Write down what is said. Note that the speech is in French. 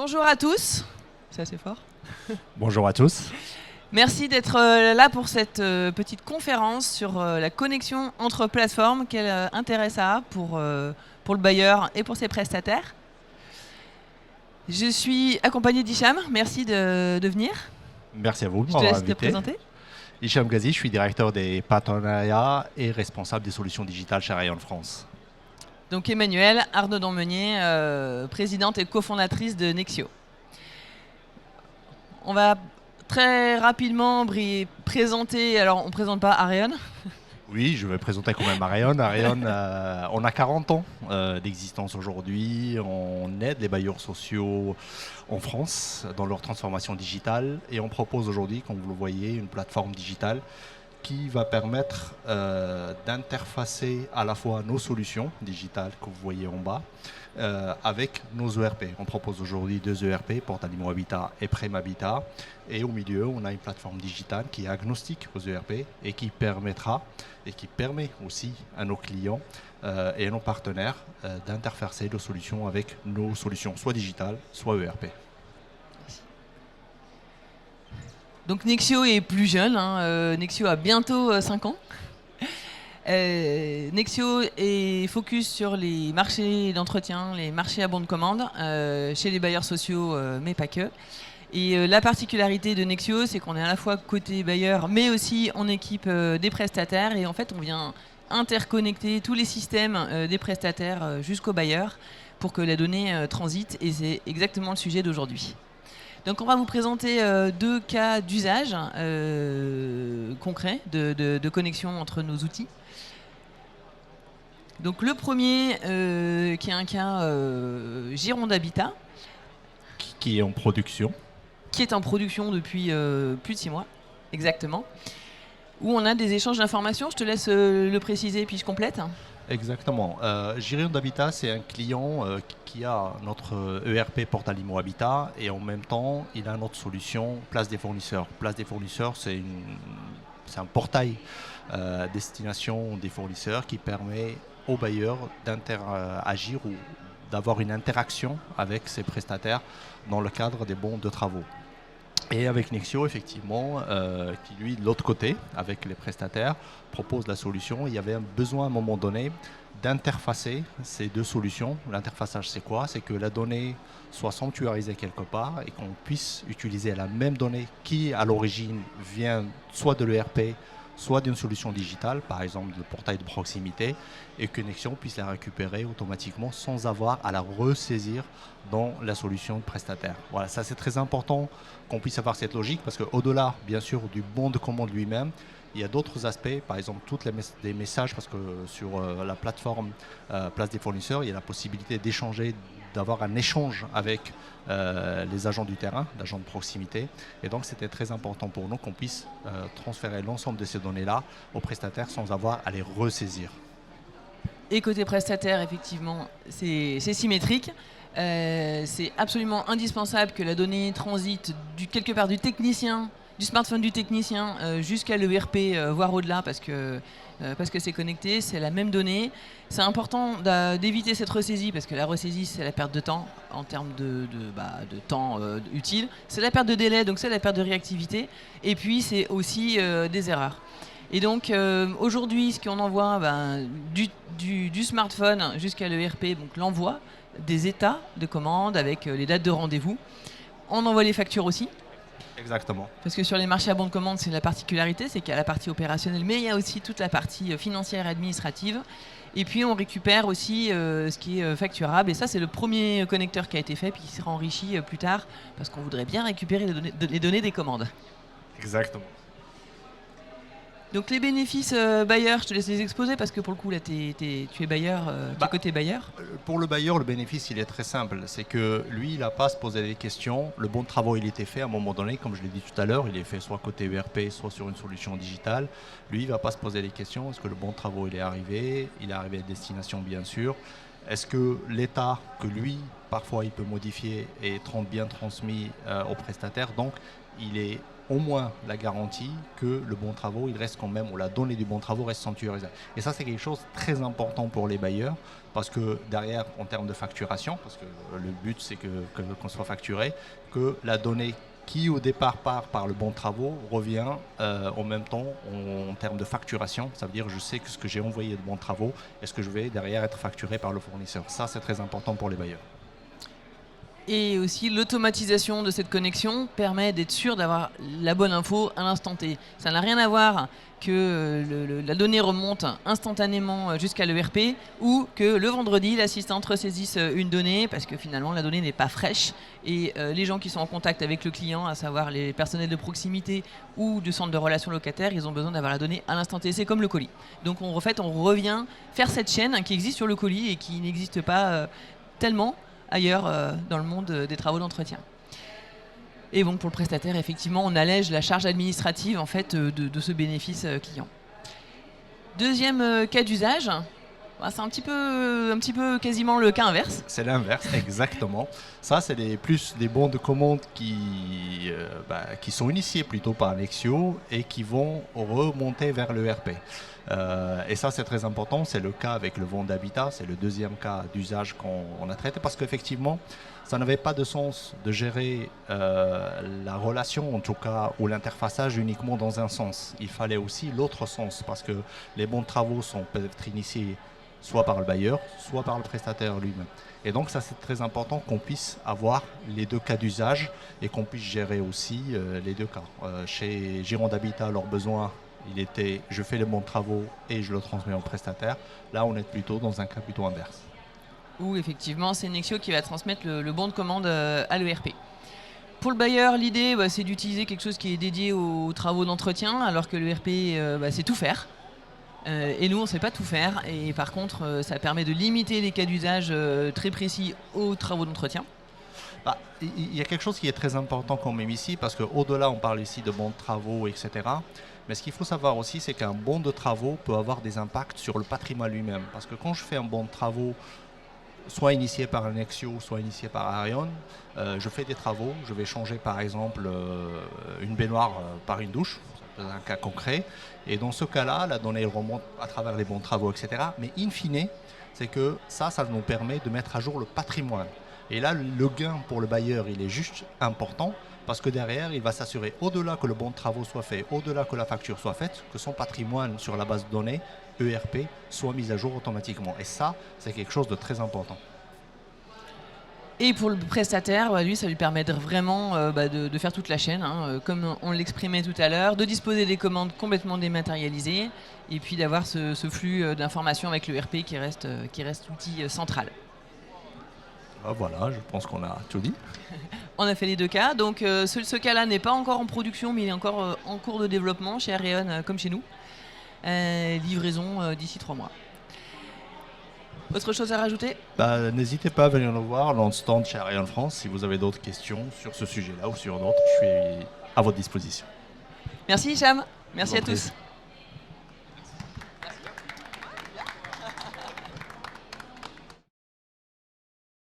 Bonjour à tous, c'est assez fort. Bonjour à tous. Merci d'être là pour cette petite conférence sur la connexion entre plateformes, quel intérêt ça a pour le bailleur et pour ses prestataires. Je suis accompagné d'Hicham, merci de venir. Merci à vous Je pour te m'avoir laisse te invité. présenter. Hicham Ghazi, je suis directeur des partenariats et responsable des solutions digitales chez Rayon France. Donc Emmanuel Arnaud-Meunier, présidente et cofondatrice de Nexio. On va très rapidement présenter, alors on ne présente pas Ariane. Oui, je vais présenter quand même Rayon. Rayon, on a 40 ans d'existence aujourd'hui. On aide les bailleurs sociaux en France dans leur transformation digitale et on propose aujourd'hui, comme vous le voyez, une plateforme digitale qui va permettre d'interfacer à la fois nos solutions digitales que vous voyez en bas avec nos ERP. On propose aujourd'hui 2 ERP, Portal Immo Habitat et Prem Habitat. Et au milieu, on a une plateforme digitale qui est agnostique aux ERP et qui permettra et qui permet aussi à nos clients et à nos partenaires d'interfacer nos solutions avec nos solutions soit digitales, soit ERP. Donc Nexio est plus jeune, Nexio a bientôt 5 ans. Nexio est focus sur les marchés d'entretien, les marchés à bon de commande, chez les bailleurs sociaux, mais pas que. Et la particularité de Nexio, c'est qu'on est à la fois côté bailleur, mais aussi on équipe des prestataires. Et en fait, on vient interconnecter tous les systèmes des prestataires jusqu'aux bailleurs pour que la donnée transite. Et c'est exactement le sujet d'aujourd'hui. Donc on va vous présenter 2 cas d'usage concrets de connexion entre nos outils. Donc le premier, qui est un cas Gironde Habitat. Qui est en production. Qui est en production depuis plus de 6 mois, exactement. Où on a des échanges d'informations. Je te laisse le préciser puis je complète. Exactement. Gironde Habitat, c'est un client qui a notre ERP Portal Immo Habitat et en même temps, il a notre solution Place des fournisseurs. Place des fournisseurs, c'est un portail destination des fournisseurs qui permet aux bailleurs d'interagir ou d'avoir une interaction avec ses prestataires dans le cadre des bons de travaux. Et avec Nexio, effectivement, qui lui, de l'autre côté, avec les prestataires, propose la solution. Il y avait un besoin à un moment donné d'interfacer ces 2 solutions. L'interfaçage, c'est quoi? C'est que la donnée soit sanctuarisée quelque part et qu'on puisse utiliser la même donnée qui, à l'origine, vient soit de l'ERP, soit d'une solution digitale, par exemple le portail de proximité, et que Nexio puisse la récupérer automatiquement sans avoir à la ressaisir dans la solution de prestataire. Voilà, ça c'est très important qu'on puisse avoir cette logique parce qu'au-delà, bien sûr, du bon de commande lui-même, il y a d'autres aspects, par exemple les messages, parce que sur la plateforme Place des fournisseurs, il y a la possibilité d'échanger, d'avoir un échange avec les agents du terrain, l'agent de proximité. Et donc c'était très important pour nous qu'on puisse transférer l'ensemble de ces données-là aux prestataires sans avoir à les ressaisir. Et côté prestataire, effectivement, c'est symétrique. C'est absolument indispensable que la donnée transite quelque part du technicien, du smartphone du technicien jusqu'à l'ERP, voire au-delà, parce que c'est connecté, c'est la même donnée. C'est important d'éviter cette ressaisie, parce que la ressaisie, c'est la perte de temps en termes de temps utile. C'est la perte de délai, donc c'est la perte de réactivité. Et puis, c'est aussi des erreurs. Et donc, aujourd'hui, ce qu'on envoie, du smartphone jusqu'à l'ERP, donc l'envoi des états de commande avec les dates de rendez-vous. On envoie les factures aussi. Exactement. Parce que sur les marchés à bon de commande, c'est la particularité, c'est qu'il y a la partie opérationnelle, mais il y a aussi toute la partie financière et administrative. Et puis on récupère aussi ce qui est facturable. Et ça, c'est le premier connecteur qui a été fait, puis qui sera enrichi plus tard, parce qu'on voudrait bien récupérer les données des commandes. Exactement. Donc les bénéfices bailleurs, je te laisse les exposer parce que pour le coup là tu es bailleur, tu es côté bailleur. Pour le bailleur, le bénéfice il est très simple, c'est que lui il n'a pas à se poser des questions. Le bon de travaux il était fait à un moment donné, comme je l'ai dit tout à l'heure, il est fait soit côté ERP, soit sur une solution digitale. Lui il ne va pas se poser des questions, est-ce que le bon de travaux il est arrivé à destination bien sûr. Est-ce que l'état que lui parfois il peut modifier est bien transmis au prestataire, donc il est au moins la garantie que le bon de travaux, il reste quand même, ou la donnée du bon de travaux reste sanctuarisée. Et ça, c'est quelque chose de très important pour les bailleurs, parce que derrière, en termes de facturation, parce que le but, c'est qu'on soit facturé, que la donnée qui au départ part par le bon de travaux revient en même temps en termes de facturation. Ça veut dire je sais que ce que j'ai envoyé de bon de travaux, est-ce que je vais derrière être facturé par le fournisseur. Ça, c'est très important pour les bailleurs. Et aussi, l'automatisation de cette connexion permet d'être sûr d'avoir la bonne info à l'instant T. Ça n'a rien à voir que la donnée remonte instantanément jusqu'à l'ERP ou que le vendredi, l'assistante ressaisisse une donnée parce que finalement, la donnée n'est pas fraîche et les gens qui sont en contact avec le client, à savoir les personnels de proximité ou du centre de relations locataires, ils ont besoin d'avoir la donnée à l'instant T. C'est comme le colis. Donc, on revient faire cette chaîne qui existe sur le colis et qui n'existe pas tellement ailleurs dans le monde des travaux d'entretien. Et bon, pour le prestataire, effectivement, on allège la charge administrative en fait, de ce bénéfice client. Deuxième cas d'usage, c'est un petit peu quasiment le cas inverse. C'est l'inverse, exactement. Ça, c'est plus des bons de commande qui sont initiés plutôt par Nexio et qui vont remonter vers l'ERP. Et ça, c'est très important. C'est le cas avec le vent d'habitat. C'est le deuxième cas d'usage qu'on a traité parce qu'effectivement, ça n'avait pas de sens de gérer la relation, en tout cas, ou l'interfaçage uniquement dans un sens. Il fallait aussi l'autre sens parce que les bons de travaux peuvent être initiés soit par le bailleur, soit par le prestataire lui-même. Et donc ça, c'est très important qu'on puisse avoir les deux cas d'usage et qu'on puisse gérer aussi les deux cas. Chez Gironde Habitat, leurs besoins, il était je fais les bons de travaux et je le transmets au prestataire. Là, on est plutôt dans un cas plutôt inverse. Où effectivement, c'est Nexio qui va transmettre le bon de commande à l'ERP. Pour le bailleur, l'idée, c'est d'utiliser quelque chose qui est dédié aux travaux d'entretien, alors que l'ERP, c'est tout faire. Et nous, on ne sait pas tout faire. Et par contre, ça permet de limiter les cas d'usage très précis aux travaux d'entretien. Il y a quelque chose qui est très important quand même ici, parce qu'au-delà, on parle ici de bons de travaux, etc. Mais ce qu'il faut savoir aussi, c'est qu'un bon de travaux peut avoir des impacts sur le patrimoine lui-même. Parce que quand je fais un bon de travaux, soit initié par Nexio, soit initié par Arion, je fais des travaux, je vais changer par exemple une baignoire par une douche, c'est un cas concret, et dans ce cas-là, la donnée remonte à travers les bons travaux, etc. Mais in fine, c'est que ça nous permet de mettre à jour le patrimoine. Et là, le gain pour le bailleur, il est juste important, parce que derrière, il va s'assurer, au-delà que le bon de travaux soit fait, au-delà que la facture soit faite, que son patrimoine sur la base de données, ERP, soit mis à jour automatiquement. Et ça, c'est quelque chose de très important. Et pour le prestataire, lui, ça lui permet vraiment de faire toute la chaîne, comme on l'exprimait tout à l'heure, de disposer des commandes complètement dématérialisées, et puis d'avoir ce flux d'informations avec l'ERP qui reste l'outil central. Voilà, je pense qu'on a tout dit. On a fait les deux cas. Donc ce cas-là n'est pas encore en production, mais il est encore en cours de développement chez Arion, comme chez nous. Livraison d'ici 3 mois. Autre chose à rajouter ? N'hésitez pas à venir nous voir dans le stand chez Arion France si vous avez d'autres questions sur ce sujet-là ou sur d'autres. Je suis à votre disposition. Merci Hicham. Merci à tous.